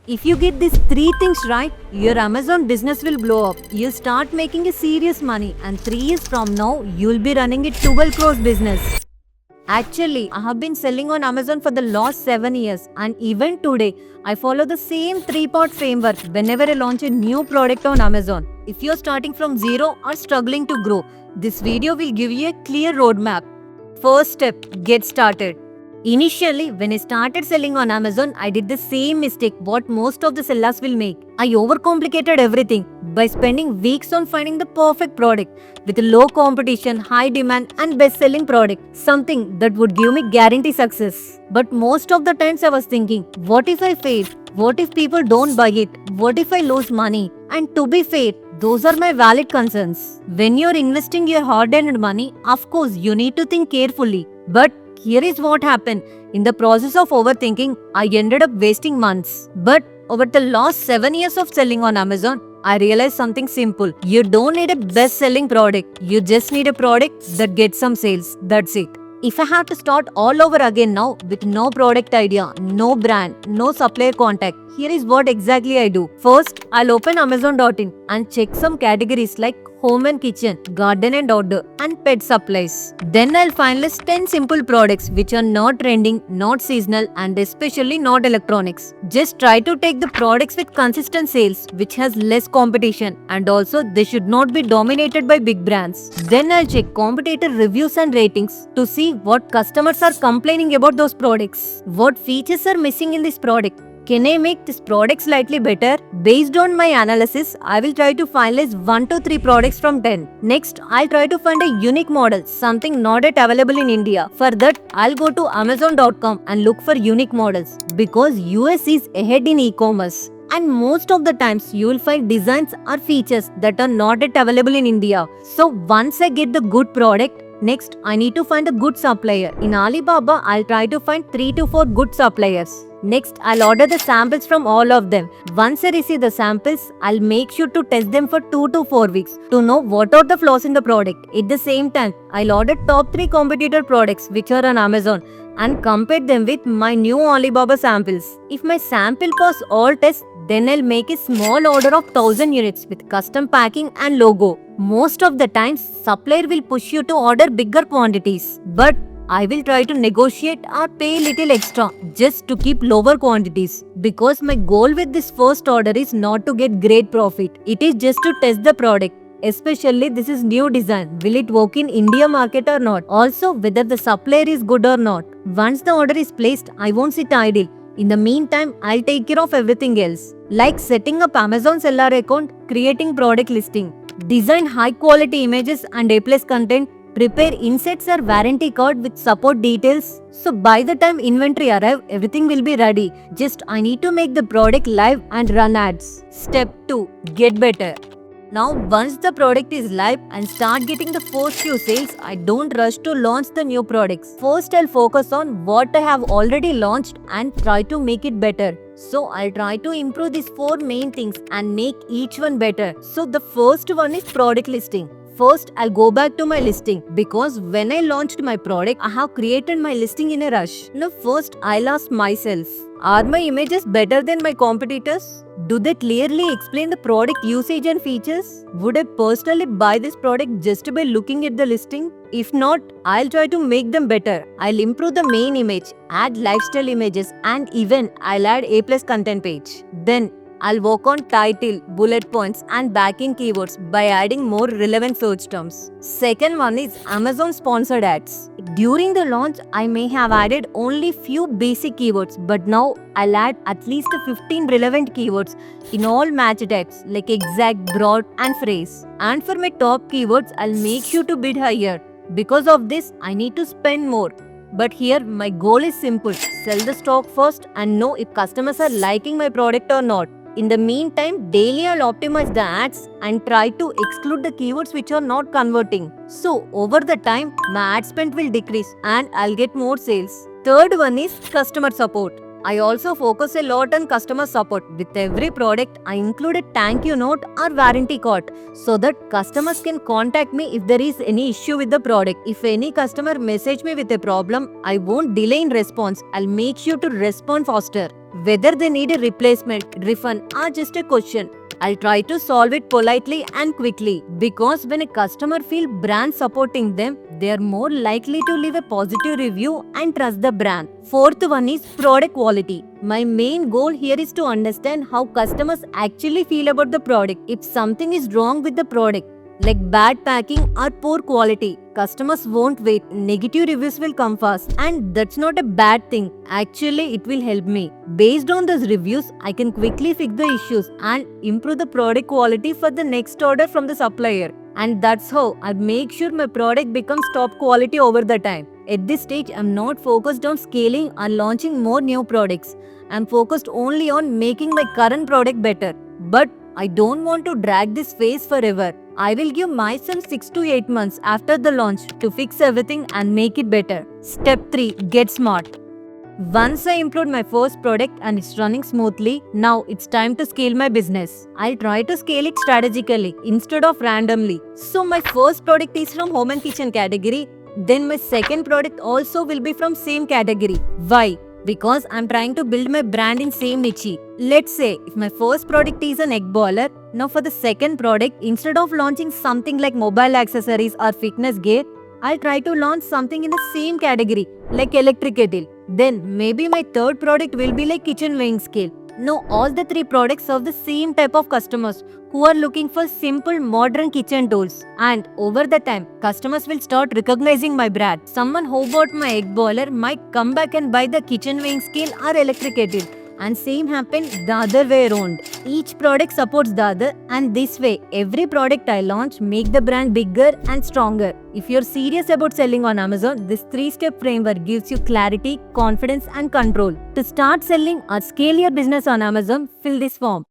If you get these three things right, your Amazon business will blow up. You'll start making a serious money, and 3 years from now, you'll be running a 12 crores business. Actually, I have been selling on Amazon for the last 7 years, and even today, I follow the same 3-part framework whenever I launch a new product on Amazon. If you're starting from zero or struggling to grow, this video will give you a clear roadmap. First step, get started. Initially, when I started selling on Amazon, I did the same mistake what most of the sellers will make. I overcomplicated everything by spending weeks on finding the perfect product with low competition, high demand and best-selling product, something that would give me guarantee success. But most of the times I was thinking, what if I fail? What if people don't buy it? What if I lose money? And to be fair, those are my valid concerns. When you're investing your hard-earned money, of course, you need to think carefully. But here is what happened. In the process of overthinking, I ended up wasting months. But over the last 7 years of selling on Amazon, I realized something simple. You don't need a best-selling product. You just need a product that gets some sales. That's it. If I have to start all over again now with no product idea, no brand, no supplier contact, here is what exactly I do. First, I'll open Amazon.in and check some categories like home and kitchen, garden and outdoor, and pet supplies. Then I'll finalize 10 simple products which are not trending, not seasonal, and especially not electronics. Just try to take the products with consistent sales, which has less competition, and also they should not be dominated by big brands. Then I'll check competitor reviews and ratings to see what customers are complaining about those products. What features are missing in this product? Can I make this product slightly better? Based on my analysis, I will try to finalize 1 to 3 products from 10. Next, I'll try to find a unique model, something not yet available in India. For that, I'll go to Amazon.com and look for unique models because US is ahead in e-commerce. And most of the times, you will find designs or features that are not yet available in India. So once I get the good product, next, I need to find a good supplier. In Alibaba, I'll try to find 3 to 4 good suppliers. Next, I'll order the samples from all of them. Once I receive the samples, I'll make sure to test them for 2 to 4 weeks to know what are the flaws in the product. At the same time, I'll order top 3 competitor products which are on Amazon and compare them with my new Alibaba samples. If my sample pass all tests, then I'll make a small order of 1000 units with custom packing and logo. Most of the times, supplier will push you to order bigger quantities. But I will try to negotiate or pay a little extra just to keep lower quantities because my goal with this first order is not to get great profit. It is just to test the product. Especially this is new design. Will it work in India market or not? Also whether the supplier is good or not. Once the order is placed, I won't sit idle. In the meantime, I'll take care of everything else. Like setting up Amazon seller account, creating product listing, design high quality images and A+ content, prepare insets or warranty card with support details. So by the time inventory arrive, everything will be ready. Just I need to make the product live and run ads. Step 2. Get better. Now once the product is live and start getting the first few sales, I don't rush to launch the new products. First I'll focus on what I have already launched and try to make it better. So I'll try to improve these 4 main things and make each one better. So the first one is product listing. First, I'll go back to my listing because when I launched my product, I have created my listing in a rush. Now first, I'll ask myself, are my images better than my competitors? Do they clearly explain the product usage and features? Would I personally buy this product just by looking at the listing? If not, I'll try to make them better. I'll improve the main image, add lifestyle images, and even I'll add A+ content page. Then, I'll work on title, bullet points and backing keywords by adding more relevant search terms. Second one is Amazon sponsored ads. During the launch, I may have added only few basic keywords, but now I'll add at least 15 relevant keywords in all match types like exact, broad and phrase. And for my top keywords, I'll make sure to bid higher. Because of this, I need to spend more. But here, my goal is simple. Sell the stock first and know if customers are liking my product or not. In the meantime, daily I'll optimize the ads and try to exclude the keywords which are not converting. So, over the time, my ad spend will decrease and I'll get more sales. Third one is customer support. I also focus a lot on customer support. With every product, I include a thank you note or warranty card so that customers can contact me if there is any issue with the product. If any customer message me with a problem, I won't delay in response. I'll make sure to respond faster. whether they need a replacement, refund, or just a question. I'll try to solve it politely and quickly because when a customer feels brand supporting them, they are more likely to leave a positive review and trust the brand. Fourth one is product quality. My main goal here is to understand how customers actually feel about the product. If something is wrong with the product, like bad packing or poor quality, customers won't wait. Negative reviews will come fast, and that's not a bad thing. Actually, it will help me. Based on those reviews, I can quickly fix the issues and improve the product quality for the next order from the supplier. And that's how I make sure my product becomes top quality over the time. At this stage, I'm not focused on scaling or launching more new products. I'm focused only on making my current product better. But I don't want to drag this phase forever. I will give myself 6 to 8 months after the launch to fix everything and make it better. Step 3. Get smart. Once I improved my first product and it's running smoothly, now it's time to scale my business. I'll try to scale it strategically instead of randomly. So my first product is from home and kitchen category. Then my second product also will be from same category. Why? Because I'm trying to build my brand in same niche. Let's say if my first product is an egg boiler, now for the second product, instead of launching something like mobile accessories or fitness gear, I'll try to launch something in the same category like electric kettle. Then maybe my third product will be like kitchen weighing scale. Now all the three products serve the same type of customers who are looking for simple modern kitchen tools. And over the time, customers will start recognizing my brand. Someone who bought my egg boiler might come back and buy the kitchen weighing scale or electric kettle. And same happened the other way around. Each product supports the other, and this way every product I launch make the brand bigger and stronger. If you're serious about selling on Amazon, this 3-step framework gives you clarity, confidence and control. To start selling or scale your business on Amazon, fill this form.